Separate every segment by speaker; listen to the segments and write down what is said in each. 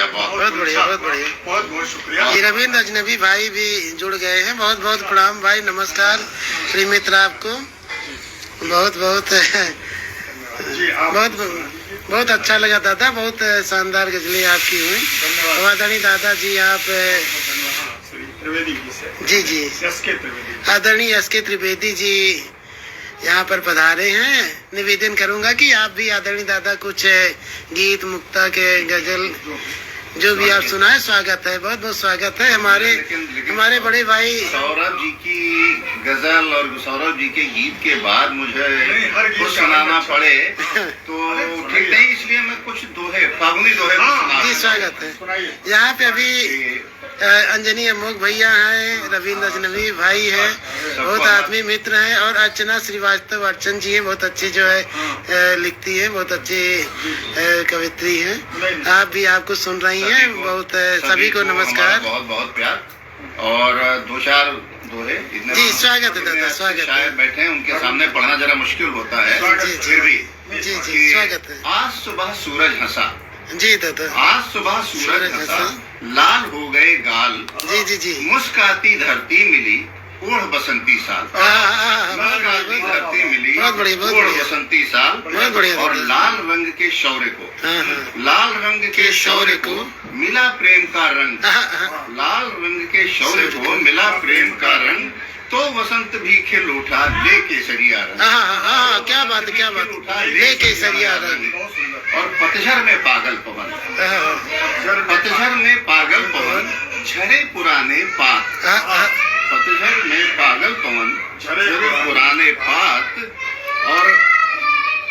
Speaker 1: बहुत बढ़िया, बहुत बढ़िया,
Speaker 2: बहुत बहुत शुक्रिया।
Speaker 1: ये रविंद्र अजनबी भाई भी जुड़ गए हैं। बहुत बहुत प्रणाम भाई, नमस्कार प्रिय मित्र आपको। बहुत बहुत बहुत बहुत अच्छा लगा दादा, बहुत शानदार गजलें आपकी हुई। आदरणीय दादा जी आप
Speaker 2: त्रिवेदी
Speaker 1: जी जी आदरणीय एस.के. त्रिवेदी जी यहाँ पर पधारे हैं। निवेदन करूंगा कि आप भी आदरणीय दादा कुछ गीत मुक्ता के गजल जो भी आप सुनाए, स्वागत है, बहुत बहुत स्वागत है। हमारे बड़े भाई
Speaker 3: सौरभ जी की गजल और सौरभ जी के गीत के बाद मुझे कुछ सुनाना पड़े तो ठीक नहीं, इसलिए मैं कुछ दोहे, फागुनी दोहे
Speaker 1: जी स्वागत है। यहाँ पे अभी अंजनी अमोघ भैया हैं, रविंद्र अजनबी भाई है, बहुत आत्मीय मित्र हैं, और अर्चना श्रीवास्तव अर्चन जी हैं, बहुत अच्छी जो है लिखती है, बहुत अच्छी कवित्री हैं। आप भी आपको सुन रही हैं। बहुत सभी को नमस्कार,
Speaker 3: बहुत बहुत प्यार। और दो चार दोहे इतने
Speaker 1: जी स्वागत है दादा, स्वागत है।
Speaker 3: शायद बैठे हैं, उनके सामने पढ़ना जरा मुश्किल होता है, फिर भी
Speaker 1: जी जी स्वागत है।
Speaker 3: आज सुबह सूरज हंसा,
Speaker 1: जी दादा,
Speaker 3: आज सुबह सूरज हंसा, लाल हो गए गाल,
Speaker 1: जी जी जी,
Speaker 3: मुस्काती धरती मिली, ओढ़ बसंती साल, मुस्काती धरती मिली, ओढ़ बसंती साल, और लाल रंग के शौर्य को, लाल रंग के शौर्य को मिला प्रेम का रंग, लाल रंग के शौर्य को मिला प्रेम का रंग, तो वसंत भी खिल उठा ले केसरिया रंग।
Speaker 1: क्या बात है, क्या बात है, ले केसरिया रंग।
Speaker 3: और पतझड़ में पागल पवन, पतझड़ में पागल पवन झरे पुराने पात, पतझड़ में पागल पवन झरे पुराने पात, और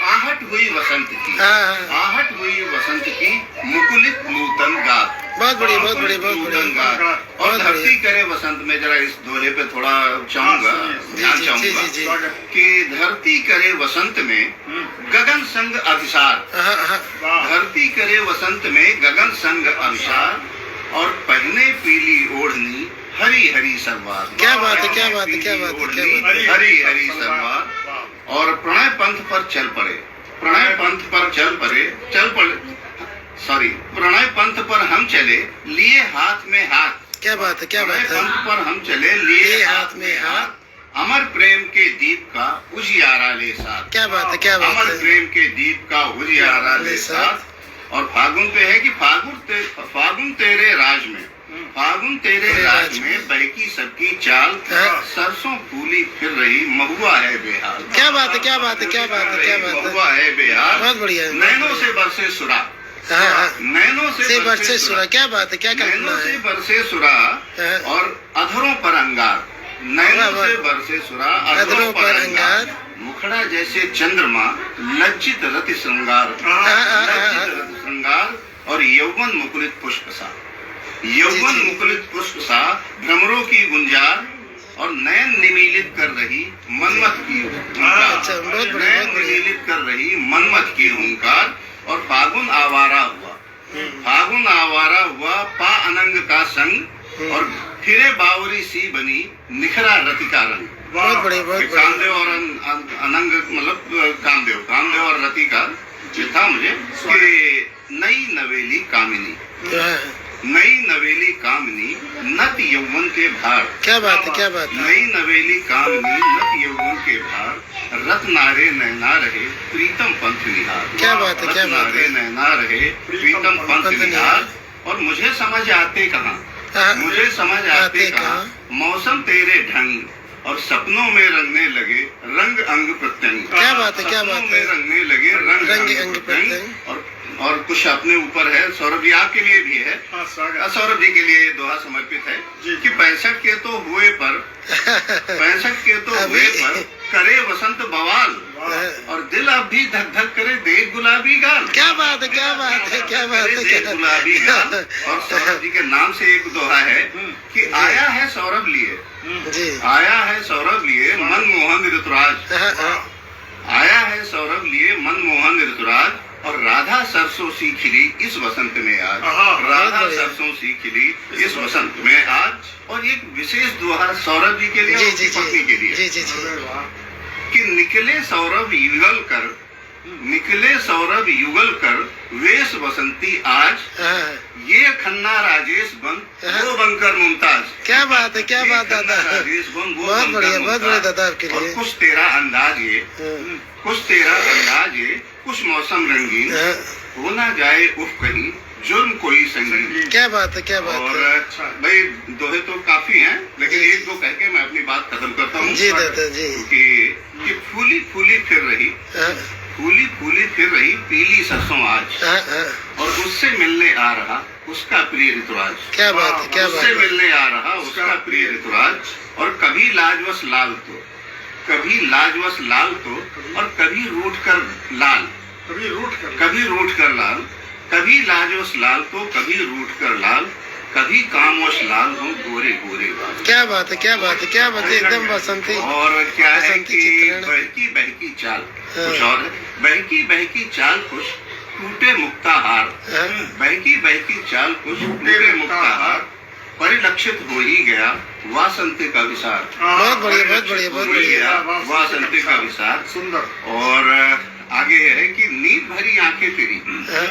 Speaker 3: आहट हुई वसंत की, आहट हुई वसंत की मुकुलित नूतन गात,
Speaker 1: बहुत बढ़िया, बहुत बढ़िया, बहुत बढ़िया।
Speaker 3: और धरती करे वसंत में, जरा इस दोहे पे थोड़ा चाहूंगा, ध्यान चाहूंगा कि धरती करे वसंत में गगन संग अभिसार, धरती करे वसंत में गगन संग अभिसार, और पहने पीली ओढ़नी हरी हरी सलवार।
Speaker 1: क्या बात है, क्या बात है, क्या बात है, क्या बात है।
Speaker 3: हरी हरी सलवार, और प्रणय पंथ पर चल पड़े, प्रणय पंथ पर चल पड़े, सॉरी, प्रणय पंथ पर हम चले लिए हाथ में हाथ।
Speaker 1: क्या बात है, क्या बात है।
Speaker 3: पंथ पर हम चले लिए हाथ में हाथ, अमर प्रेम के दीप का उजियारा ले साथ।
Speaker 1: क्या बात है, क्या बात है।
Speaker 3: अमर प्रेम के दीप का उजियारा ले साथ। और फागुन पे है कि फागुन तेरे राज में, फागुन तेरे राज में बहकी सबकी चाल, सरसों फूली फिर रही महुआ है बेहाल।
Speaker 1: क्या बात है, क्या बात है, क्या बात है, क्या बात है।
Speaker 3: महुआ है बेहाल,
Speaker 1: बहुत बढ़िया।
Speaker 3: नैनों से बरसे सुरा, नैनों से बरसे सुरा।
Speaker 1: क्या बात है, क्या
Speaker 3: नैनों से बरसे सुरा, और अधरों पर अंगार, नैनों से बरसे सुरा, अधरों पर अंगार, मुखड़ा जैसे चंद्रमा लज्जित रति श्रृंगार, लज्जित रति श्रृंगार, और यौवन मुकुलित पुष्प सा, यौवन मुकुलित पुष्प सा, भ्रमरों की गुंजार, और नयन निमीलित कर रही मनमत की हुंकार, नयन निमीलित कर रही मनमत की हुंकार। और फागुन आवारा हुआ, फागुन आवारा हुआ, पा अनंग का संग, और फिरे बावरी सी बनी निखरा रति का रंग।
Speaker 1: बहुत बढ़िया, बहुत बढ़िया।
Speaker 3: कामदेव और अनंग मतलब कामदेव और रति का ये था मुझे कि नई नवेली कामिनी, नई नवेली कामिनी नत यौवन के भार।
Speaker 1: क्या बात है, क्या बात है।
Speaker 3: नई नवेली कामिनी नत यौवन के भार, रत नारे नैना रहे प्रीतम पंथ निहार।
Speaker 1: क्या बात है, क्या बात है।
Speaker 3: नैना रहे प्रीतम पंथ निहार। और मुझे समझ आते कहाँ, मुझे समझ आते कहाँ, मौसम तेरे ढंग, और सपनों में रंगने लगे रंग अंग प्रत्यंग।
Speaker 1: क्या बात है, क्या बात है।
Speaker 3: रंगने लगे रंग अंग प्रत्यंग। और कुछ अपने ऊपर है, सौरभ जी आपके लिए भी है, सौरभ जी के लिए ये दोहा समर्पित है कि 65 के तो हुए पर 65 के तो हुए पर करे वसंत बवाल, और दिल अब भी धक धक करे देख गुलाबी गाल।
Speaker 1: क्या बात है, क्या बात है, क्या बात है,
Speaker 3: देख गुलाबी गाल। और सौरभ जी के नाम से एक दोहा है कि आया है सौरभ लिए, आया है सौरभ लिए मनमोहन ऋतुराज, आया है सौरभ लिए मनमोहन ऋतुराज, और राधा सरसों सी खिली इस वसंत में आज, राधा सरसों सी खिली इस वसंत में आज। और एक विशेष दोहा सौरभ जी के लिए, पत्नी के लिए, कि निकले सौरभ युगल कर, निकले सौरभ युगल कर वेश वसंती आज, ये खन्ना राजेश बन वो बनकर मुमताज।
Speaker 1: क्या बात है, क्या बात दादा,
Speaker 3: राजेश बन वो
Speaker 1: बहुत
Speaker 3: बनकर
Speaker 1: बढ़िया, बहुत बढ़िया
Speaker 3: मुमताज।
Speaker 1: दादा आपके
Speaker 3: और
Speaker 1: लिए।
Speaker 3: कुछ तेरा अंदाज ये,
Speaker 1: हाँ,
Speaker 3: कुछ तेरा अंदाज ये, कुछ मौसम रंगीन,
Speaker 1: हाँ,
Speaker 3: हो ना जाए उफ कहीं जुर्म कोई संगीन।
Speaker 1: क्या बात है, क्या बात
Speaker 3: और
Speaker 1: है।
Speaker 3: भाई दोहे तो काफी हैं, लेकिन एक दो कह के मैं अपनी बात खत्म करता हूँ
Speaker 1: जी दादा जी।
Speaker 3: कि फूली फूली फिर रही,
Speaker 1: हाँ,
Speaker 3: फूली फूली फिर रही पीली सरसों आज,
Speaker 1: हाँ, हाँ,
Speaker 3: और उससे मिलने आ रहा उसका प्रिय ऋतुराज।
Speaker 1: क्या बात है, क्या बात
Speaker 3: उससे
Speaker 1: है।
Speaker 3: मिलने आ रहा उसका प्रिय ऋतुराज, और कभी लाजवस लाल तो, कभी लाजवस लाल तो, और कभी रूठ कर लाल,
Speaker 2: कभी रूठ कर
Speaker 3: कभी रूठ कर लाल, कभी लाजवस लाल तो कभी रूठ कर लाल, कभी कामवश लाल हो गोरे गोरे बाल।
Speaker 1: क्या बात है, क्या बात है, क्या बात है, एकदम बसंती।
Speaker 3: और क्या है
Speaker 1: बसंती
Speaker 3: कि
Speaker 1: चित्रण।
Speaker 3: बहकी बहकी चाल
Speaker 1: हाँ।
Speaker 3: कुछ और है, बहकी बहकी चाल कुछ टूटे मुक्ता हार,
Speaker 1: हाँ,
Speaker 3: बहकी बहकी चाल कुछ टूटे मुक्ता हार, परिलक्षित हो ही गया वासंती का विसार,
Speaker 1: बहुत बढ़िया, बहुत बढ़िया, बहुत
Speaker 3: हो ही
Speaker 1: बढ़िया।
Speaker 3: गया वासंती का विसार।
Speaker 2: सुंदर।
Speaker 3: और आगे है कि नींद भरी आंखें तेरी,
Speaker 1: हाँ,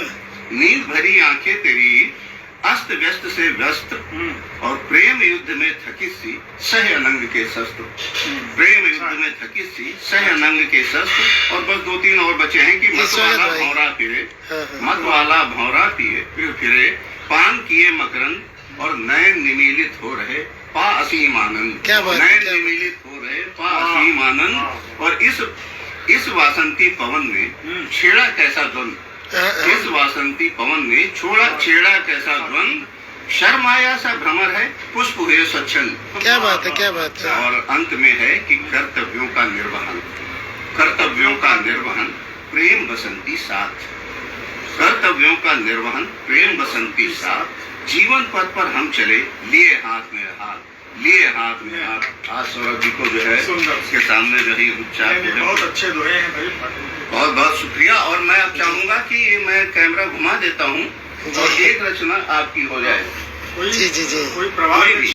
Speaker 3: नींद भरी आंखें तेरी अस्त व्यस्त से व्यस्त, और प्रेम युद्ध में थकी सी सह अनंग के शस्त्र, प्रेम युद्ध में थकी सी सह अनंग के शस्त्र। और बस दो तीन और बचे हैं कि मत वाला भौरा फिरे,
Speaker 1: हाँ, हाँ,
Speaker 3: मत वाला भौरा पिए फिरे, पान किए मकरंद और नयन निमीलित हो रहे पा असीम आनंद,
Speaker 1: क्या बात है,
Speaker 3: नयन
Speaker 1: क्या बात है।
Speaker 3: निमीलित हो रहे पा असीम आनंद। और इस वासंती पवन में छेड़ा कैसा द्वंद,
Speaker 1: हाँ, हाँ,
Speaker 3: इस वासंती पवन में छोड़ा छेड़ा कैसा द्वंद, शर्माया सा भ्रमर है पुष्प हुए स्वच्छंद।
Speaker 1: क्या बात है, क्या बात है।
Speaker 3: और अंत में है कि कर्तव्यों का निर्वहन, कर्तव्यों का निर्वहन प्रेम बसंती साथ, कर्तव्यों का निर्वहन प्रेम बसंती साथ, जीवन पथ पर हम चले लिए हाथ में हाथ, लिए हाथ में हाथ। आज सौरभ जी को जो है
Speaker 2: सुंदर।
Speaker 3: उसके सामने जो है उच्चार
Speaker 2: नहीं, नहीं, बहुत अच्छे दोहे हैं भाई।
Speaker 3: बहुत बहुत शुक्रिया। और मैं अब चाहूंगा कि मैं कैमरा घुमा देता हूँ और एक रचना आपकी हो जाए।
Speaker 2: कोई
Speaker 1: जी, जी, जी।
Speaker 2: कोई प्रभाव
Speaker 3: कोई
Speaker 2: नहीं।
Speaker 3: भी।